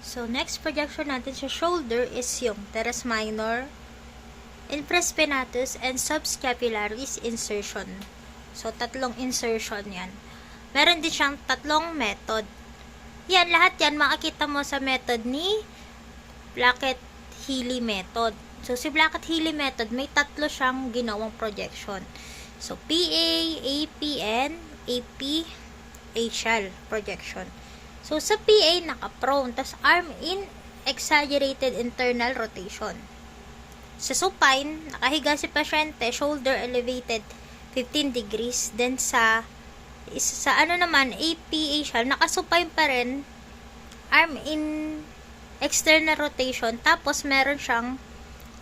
So, next projection natin sa shoulder is yung teres minor, infraspinatus, and subscapularis insertion. So, tatlong insertion yan. Meron din siyang tatlong method. Yan, lahat yan makikita mo sa method ni Blackett-Healy method. So, si Blackett-Healy method, may tatlo siyang ginawang projection. So, PA, AP, and AP axial projection. So, sa PA, naka-prone. Tas arm in exaggerated internal rotation. Sa supine, nakahiga si pasyente, shoulder elevated 15 degrees. Then, sa ano naman, AP axial, nakasupine pa rin, arm in external rotation. Tapos, meron siyang,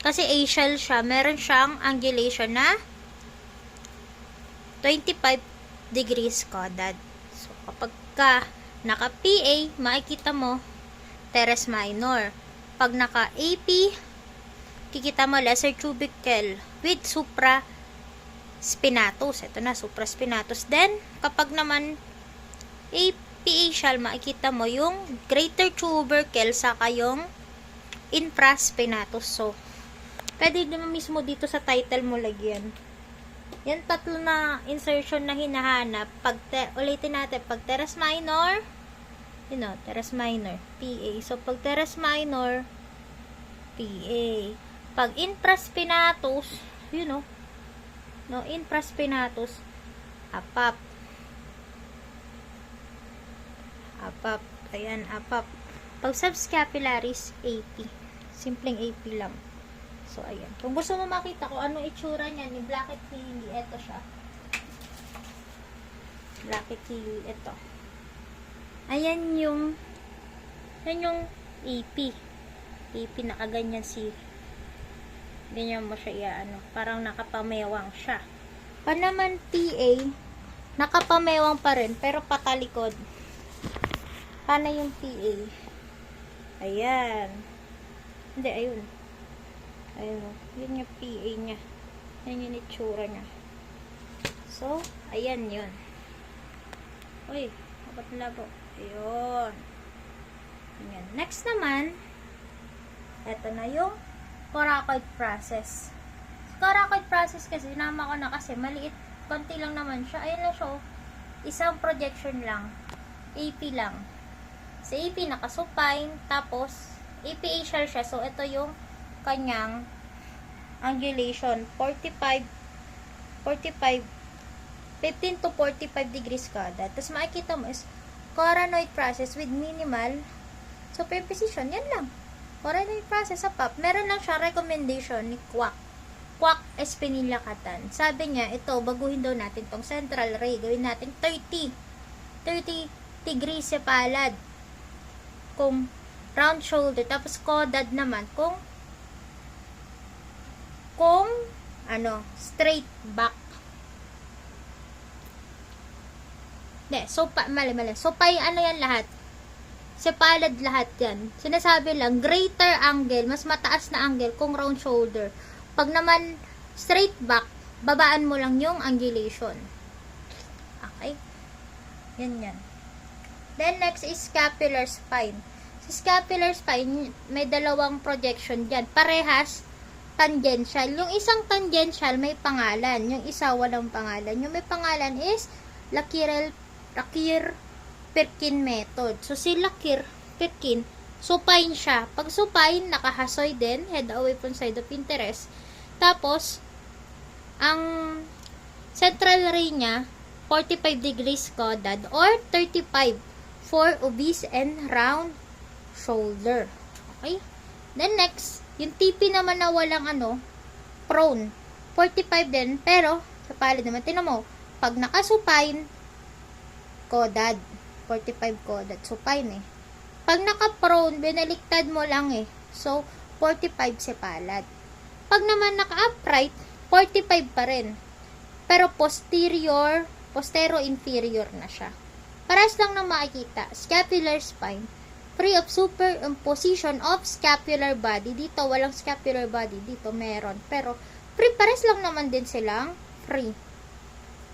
kasi axial siya, meron siyang angulation na 25 degrees caudad. So, kapag naka-PA, makikita mo teres minor. Pag naka-AP, kikita mo lesser tubercle with supraspinatus. Ito na, supraspinatus. Then, kapag naman AP axial, makikita mo yung greater tubercle saka yung infraspinatus. So, pwede naman mismo dito sa title mo lagyan. Yan tatlo na insertion na hinahanap. Ulitin natin. Pag teres minor, teres minor, PA. So, pag teres minor, PA. Pag infraspinatus, infraspinatus, apap. Apap. Ayan, apap. Pag subscapularis, AP. Simpleng AP lang. So, ayan. Kung gusto mo makita kung anong itsura niya ni Blackett-Healy, ito siya. Blackett-Healy, ito. Ayan yung AP. AP, nakaganyan ganyan mo siya, parang nakapamewang siya. Pa naman PA, nakapamewang pa rin, pero patalikod. Paano yung PA? Ayan. Hindi, ayun. Ayun, yun yung PA niya. Yan yung itsura niya. So, ayan yun. Uy, dapat labo. Ayun. Ayan. Next naman, eto na yung coracoid process. Coracoid process kasi, sinama ko na kasi maliit, konti lang naman siya. Ayun na siya, isang projection lang. AP lang. Sa AP, nakasupine, tapos, AP axial siya. So, ito yung kanyang angulation 15 to 45 degrees kada. Tapos makikita mo is coronoid process with minimal superposition. Yan lang. Coronoid process sa PAP. Meron lang siya recommendation ni Kwak Espinilla-Catan. Sabi niya, ito, baguhin daw natin tong central ray. Gawin natin 30 degrees sa palad. Kung round shoulder. Tapos caudad naman kung straight back. Mali. So, yan lahat. Sa palad lahat yan. Sinasabi lang, greater angle, mas mataas na angle kung round shoulder. Pag naman straight back, babaan mo lang yung angulation. Okay? Yan. Then, next is scapular spine. Sa scapular spine, may dalawang projection dyan. Parehas tangential. Yung isang tangential may pangalan. Yung isa walang pangalan. Yung may pangalan is Lakir-Perkin method. So, si Lakir-Perkin, supine siya. Pag supine, nakahasoy din, head away from side of interest. Tapos, ang central ray niya, 45 degrees caudad or 35 for obese and round shoulder. Okay? Then next, yung TP naman na walang prone. 45 din, pero sa palad naman, tinan mo, pag nakasupine, caudad. 45 caudad. Supine eh. Pag naka-prone, binaliktad mo lang eh. So, 45 sa palad. Pag naman naka-upright, 45 pa rin. Pero postero-inferior na siya. Paras lang na makikita. Scapular spine, free of superimposition of scapular body. Dito, walang scapular body. Dito, meron. Pero, pares lang naman din silang free.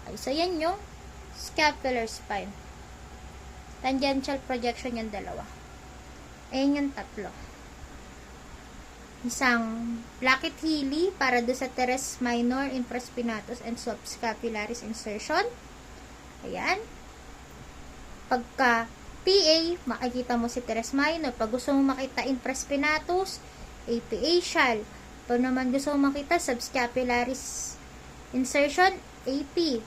Okay, so, yan yung scapular spine. Tangential projection yung dalawa. Ayan yung tatlo. Isang placket hili para do sa teres minor, infraspinatus, and subscapularis insertion. Ayan. Pagka PA, makikita mo si teres minor. Pag gusto mo makita infraspinatus, AP axial. Pag naman gusto mo makita subscapularis insertion, AP.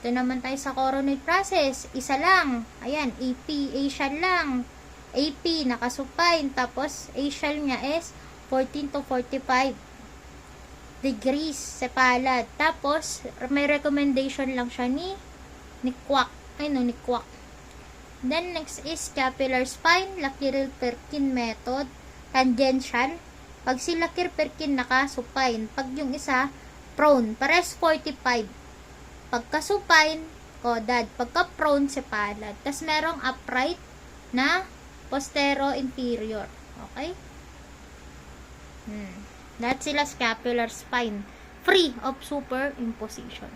Ito naman tayo sa coronoid process. Isa lang. Ayan, AP axial lang. AP, nakasupine. Tapos, axial niya is 14 to 45 degrees sa palad. Tapos, may recommendation lang siya ni Kwak. Ni Kwak. Then, next is scapular spine, Lakier-Perkin method, tangential. Pag si Lakier-Perkin naka-supine, pag yung isa, prone, pares 45. Pagka supine, caudad. Pagka prone, sa palad. Tapos, merong upright na postero-inferior. Okay? That's sila scapular spine. Free of superimposition.